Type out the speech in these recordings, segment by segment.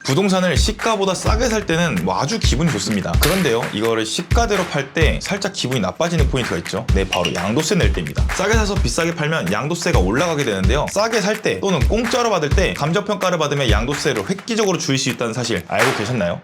부동산을 시가보다 싸게 살 때는 뭐 아주 기분이 좋습니다. 그런데요, 이거를 시가대로 팔 때 살짝 기분이 나빠지는 포인트가 있죠. 네, 바로 양도세 낼 때입니다. 싸게 사서 비싸게 팔면 양도세가 올라가게 되는데요, 싸게 살 때 또는 공짜로 받을 때 감정평가를 받으면 양도세를 획기적으로 줄일 수 있다는 사실 알고 계셨나요?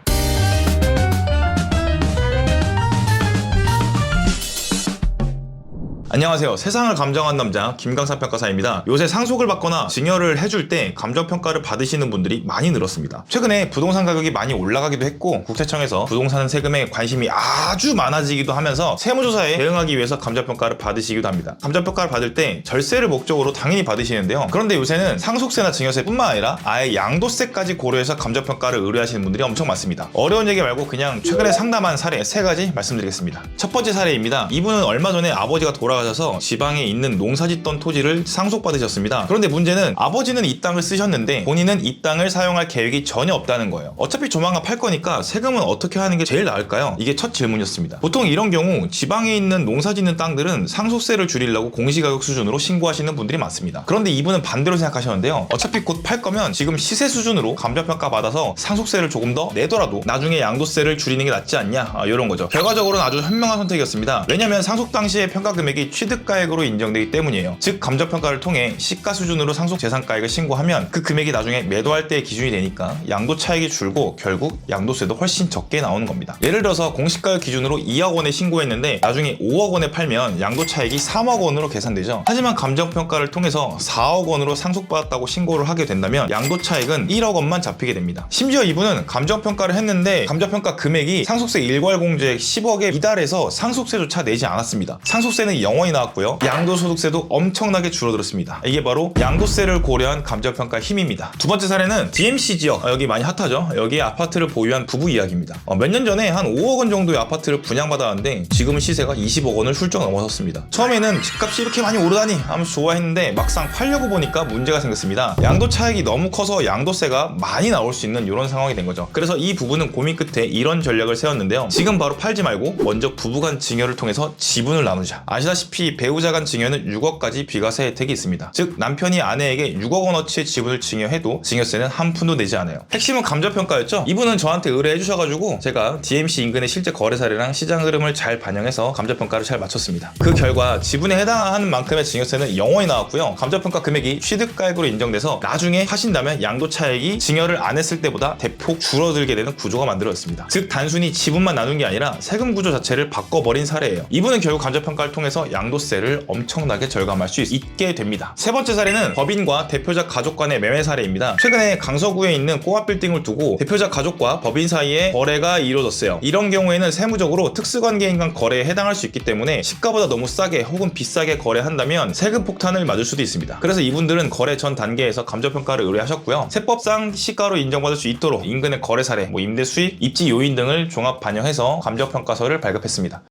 안녕하세요. 세상을 감정한 남자 김강사 평가사입니다. 요새 상속을 받거나 증여를 해줄 때 감정평가를 받으시는 분들이 많이 늘었습니다. 최근에 부동산 가격이 많이 올라가기도 했고, 국세청에서 부동산 세금에 관심이 아주 많아지기도 하면서 세무조사에 대응하기 위해서 감정평가를 받으시기도 합니다. 감정평가를 받을 때 절세를 목적으로 당연히 받으시는데요, 그런데 요새는 상속세나 증여세뿐만 아니라 아예 양도세까지 고려해서 감정평가를 의뢰하시는 분들이 엄청 많습니다. 어려운 얘기 말고 그냥 최근에 상담한 사례 3가지 말씀드리겠습니다. 첫 번째 사례입니다. 이분은 얼마 전에 아버지가 돌아가셔서 지방에 있는 농사짓던 토지를 상속받으셨습니다. 그런데 문제는 아버지는 이 땅을 쓰셨는데 본인은 이 땅을 사용할 계획이 전혀 없다는 거예요. 어차피 조만간 팔 거니까 세금은 어떻게 하는 게 제일 나을까요? 이게 첫 질문이었습니다. 보통 이런 경우 지방에 있는 농사짓는 땅들은 상속세를 줄이려고 공시가격 수준으로 신고하시는 분들이 많습니다. 그런데 이분은 반대로 생각하셨는데요, 어차피 곧 팔 거면 지금 시세 수준으로 감정평가 받아서 상속세를 조금 더 내더라도 나중에 양도세를 줄이는 게 낫지 않냐, 이런 거죠. 결과적으로는 아주 현명한 선택이었습니다. 왜냐하면 상속 당시의 평가 금액이 취득가액으로 인정되기 때문이에요. 즉 감정평가를 통해 시가 수준으로 상속재산가액을 신고하면 그 금액이 나중에 매도할 때의 기준이 되니까 양도 차익이 줄고 결국 양도세도 훨씬 적게 나오는 겁니다. 예를 들어서 공시가격 기준으로 2억 원에 신고했는데 나중에 5억 원에 팔면 양도 차익이 3억 원으로 계산되죠. 하지만 감정평가를 통해서 4억 원으로 상속받았다고 신고를 하게 된다면 양도 차익은 1억 원만 잡히게 됩니다. 심지어 이분은 감정평가를 했는데 감정평가 금액이 상속세 일괄공제액 10억에 미달해서 상속세조차 내지 않았습니다. 상속세는 영원히 나왔고요, 양도소득세도 엄청나게 줄어들었습니다. 이게 바로 양도세를 고려한 감정평가의 힘입니다. 두 번째 사례는 DMC 지역, 여기 많이 핫하죠. 여기에 아파트를 보유한 부부 이야기입니다. 몇 년 전에 한 5억 원 정도의 아파트를 분양받았는데 지금은 시세가 20억 원을 훌쩍 넘어섰습니다. 처음에는 집값이 이렇게 많이 오르다니 하면서 좋아했는데 막상 팔려고 보니까 문제가 생겼습니다. 양도 차익이 너무 커서 양도세가 많이 나올 수 있는 이런 상황이 된 거죠. 그래서 이 부부는 고민 끝에 이런 전략을 세웠는데요, 지금 바로 팔지 말고 먼저 부부간 증여를 통해서 지분을 나누자. 아시다시피 배우자 간 증여는 6억까지 비과세 혜택이 있습니다. 즉 남편이 아내에게 6억 원어치의 지분을 증여해도 증여세는 한 푼도 내지 않아요. 핵심은 감정평가였죠. 이분은 저한테 의뢰해 주셔가지고 제가 DMC 인근의 실제 거래 사례랑 시장 흐름을 잘 반영해서 감정평가를 잘 맞췄습니다. 그 결과 지분에 해당하는 만큼의 증여세는 영원히 나왔고요, 감정평가 금액이 취득가액으로 인정돼서 나중에 하신다면 양도 차익이 증여를 안 했을 때보다 대폭 줄어들게 되는 구조가 만들어졌습니다. 즉 단순히 지분만 나눈 게 아니라 세금 구조 자체를 바꿔버린 사례예요. 이분은 결국 감정평가를 통해서 양도세를 엄청나게 절감할 수 있게 됩니다. 세 번째 사례는 법인과 대표자 가족 간의 매매 사례입니다. 최근에 강서구에 있는 꼬마빌딩을 두고 대표자 가족과 법인 사이에 거래가 이루어졌어요. 이런 경우에는 세무적으로 특수관계인 간 거래에 해당할 수 있기 때문에 시가보다 너무 싸게 혹은 비싸게 거래한다면 세금 폭탄을 맞을 수도 있습니다. 그래서 이분들은 거래 전 단계에서 감정평가를 의뢰하셨고요, 세법상 시가로 인정받을 수 있도록 인근의 거래 사례, 임대 수익, 입지 요인 등을 종합 반영해서 감정평가서를 발급했습니다.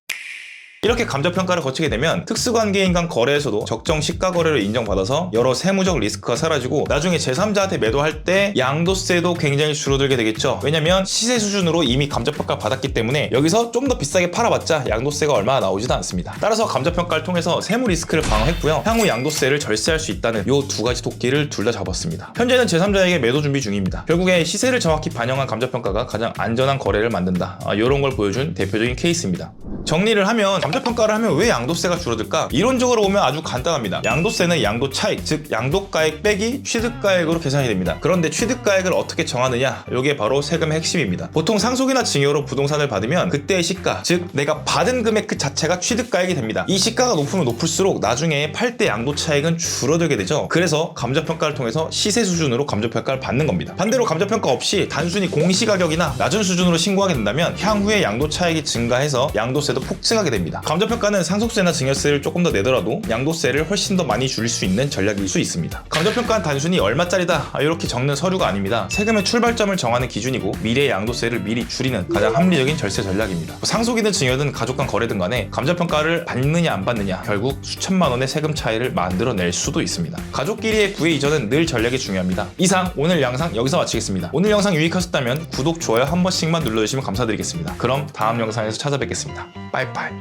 이렇게 감정평가를 거치게 되면 특수관계인 간 거래에서도 적정 시가 거래로 인정받아서 여러 세무적 리스크가 사라지고 나중에 제3자한테 매도할 때 양도세도 굉장히 줄어들게 되겠죠. 왜냐면 시세 수준으로 이미 감정평가를 받았기 때문에 여기서 좀 더 비싸게 팔아봤자 양도세가 얼마 나오지도 않습니다. 따라서 감정평가를 통해서 세무 리스크를 방어했고요, 향후 양도세를 절세할 수 있다는 요 두 가지 도끼를 둘 다 잡았습니다. 현재는 제3자에게 매도 준비 중입니다. 결국에 시세를 정확히 반영한 감정평가가 가장 안전한 거래를 만든다, 이런 걸 보여준 대표적인 케이스입니다. 정리를 하면 감정평가를 하면 왜 양도세가 줄어들까? 이론적으로 보면 아주 간단합니다. 양도세는 양도 차익, 즉 양도가액 빼기 취득가액으로 계산이 됩니다. 그런데 취득가액을 어떻게 정하느냐? 이게 바로 세금의 핵심입니다. 보통 상속이나 증여로 부동산을 받으면 그때의 시가, 즉 내가 받은 금액 그 자체가 취득가액이 됩니다. 이 시가가 높으면 높을수록 나중에 팔 때 양도 차익은 줄어들게 되죠. 그래서 감정평가를 통해서 시세 수준으로 감정평가를 받는 겁니다. 반대로 감정평가 없이 단순히 공시가격이나 낮은 수준으로 신고하게 된다면 향후에 양도 차익이 증가해서 양도세도 폭증하게 됩니다. 감정평가는 상속세나 증여세를 조금 더 내더라도 양도세를 훨씬 더 많이 줄일 수 있는 전략일 수 있습니다. 감정평가는 단순히 얼마짜리다 이렇게 적는 서류가 아닙니다. 세금의 출발점을 정하는 기준이고 미래의 양도세를 미리 줄이는 가장 합리적인 절세 전략입니다. 상속이든 증여든 가족 간 거래든 간에 감정평가를 받느냐 안 받느냐 결국 수천만 원의 세금 차이를 만들어낼 수도 있습니다. 가족끼리의 구애 이전은 늘 전략이 중요합니다. 이상 오늘 영상 여기서 마치겠습니다. 오늘 영상 유익하셨다면 구독, 좋아요 한 번씩만 눌러주시면 감사드리겠습니다. 그럼 다음 영상에서 찾아뵙겠습니다. 빠이빠이.